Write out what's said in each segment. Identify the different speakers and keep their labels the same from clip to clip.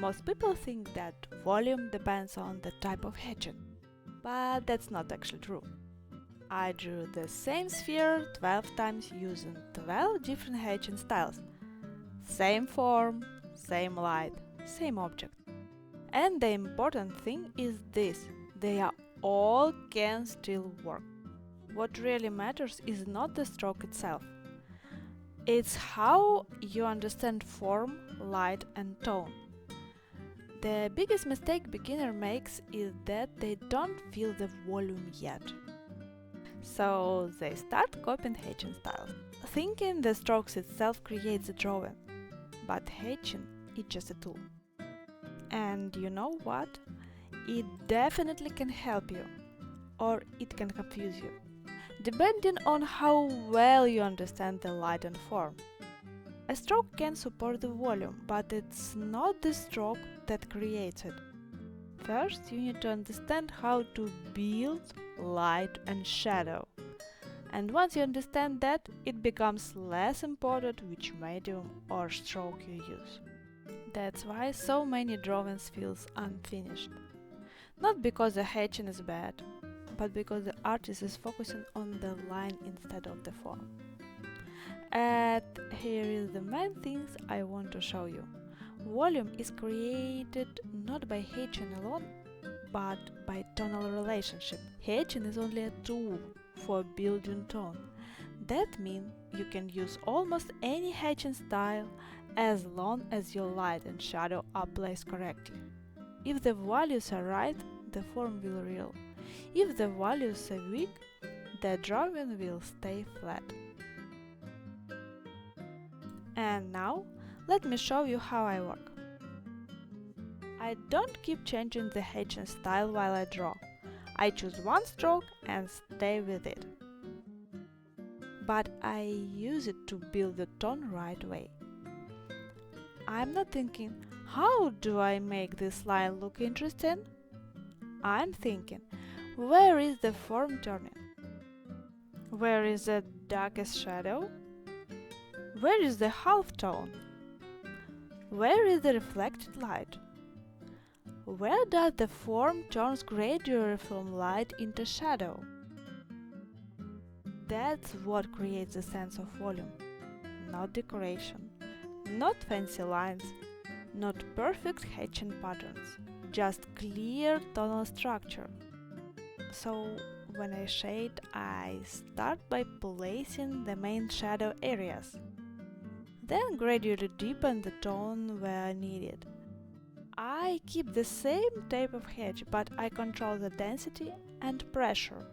Speaker 1: Most people think that volume depends on the type of hatching, but that's not actually true. I drew the same sphere 12 times using 12 different hatching styles. Same form, same light, same object. And the important thing is this: they are all can still work. What really matters is not the stroke itself. It's how you understand form, light and tone. The biggest mistake beginner makes is that they don't feel the volume yet. So they start copying hatching styles, thinking the strokes itself creates the drawing. But hatching is just a tool. And you know what? It definitely can help you, or it can confuse you, depending on how well you understand the light and form. A stroke can support the volume, but it's not the stroke that creates it. First, you need to understand how to build light and shadow. And once you understand that, it becomes less important which medium or stroke you use. That's why so many drawings feels unfinished. Not because the hatching is bad, but because the artist is focusing on the line instead of the form. And here is the main things I want to show you. Volume is created not by hatching alone, but by tonal relationship. Hatching is only a tool for building tone. That means you can use almost any hatching style as long as your light and shadow are placed correctly. If the values are right, the form will real. If the values are weak, the drawing will stay flat. And now, let me show you how I work. I don't keep changing the hatching style while I draw. I choose one stroke and stay with it. But I use it to build the tone right way. I'm not thinking, how do I make this line look interesting? I'm thinking, where is the form turning? Where is the darkest shadow? Where is the half tone? Where is the reflected light? Where does the form turns gradually from light into shadow? That's what creates a sense of volume, not decoration, not fancy lines, not perfect hatching patterns, just clear tonal structure. So when I shade, I start by placing the main shadow areas, then gradually deepen the tone where needed. I keep the same type of hatch, but I control the density and pressure.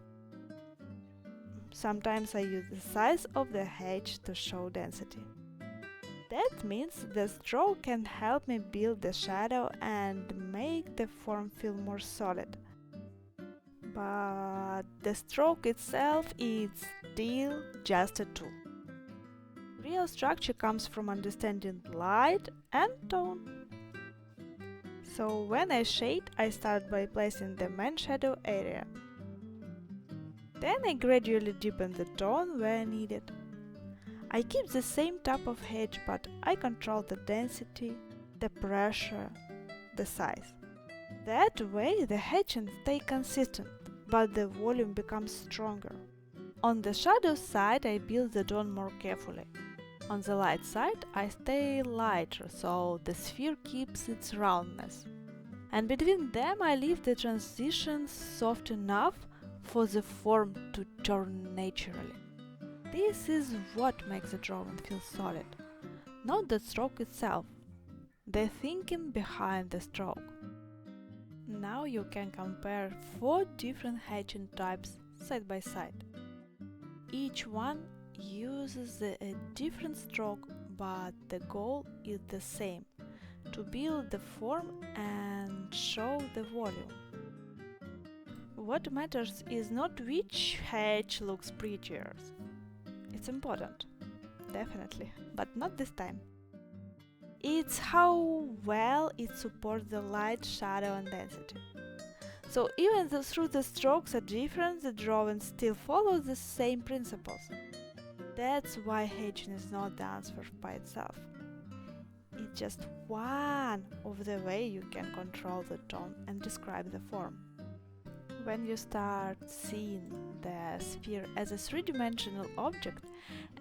Speaker 1: Sometimes I use the size of the hatch to show density. That means the stroke can help me build the shadow and make the form feel more solid. But the stroke itself is still just a tool. Real structure comes from understanding light and tone. So when I shade, I start by placing the main shadow area. Then I gradually deepen the tone where needed. I keep the same type of hedge, but I control the density, the pressure, the size. That way the hatching stays consistent, but the volume becomes stronger. On the shadow side I build the tone more carefully. On the light side I stay lighter, so the sphere keeps its roundness. And between them I leave the transitions soft enough for the form to turn naturally. This is what makes the drawing feel solid, not the stroke itself, the thinking behind the stroke. Now you can compare 4 different hatching types side by side. Each one uses a different stroke, but the goal is the same: to build the form and show the volume. What matters is not which hatch looks prettier. It's important, definitely, but not this time. It's how well it supports the light, shadow and density. So even though the strokes are different, the drawing still follows the same principles. That's why hatching is not the answer by itself. just one of the way you can control the tone and describe the form. When you start seeing the sphere as a three-dimensional object,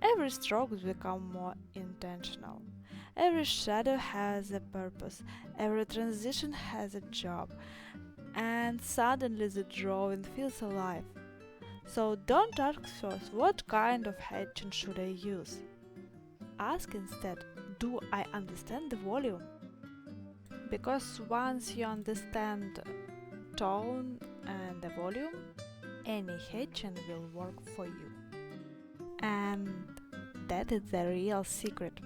Speaker 1: every stroke becomes more intentional. Every shadow has a purpose, every transition has a job, and suddenly the drawing feels alive. So don't ask first what kind of hatching should I use. Ask instead, do I understand the volume? Because once you understand tone and the volume, any hatching will work for you. And that is the real secret.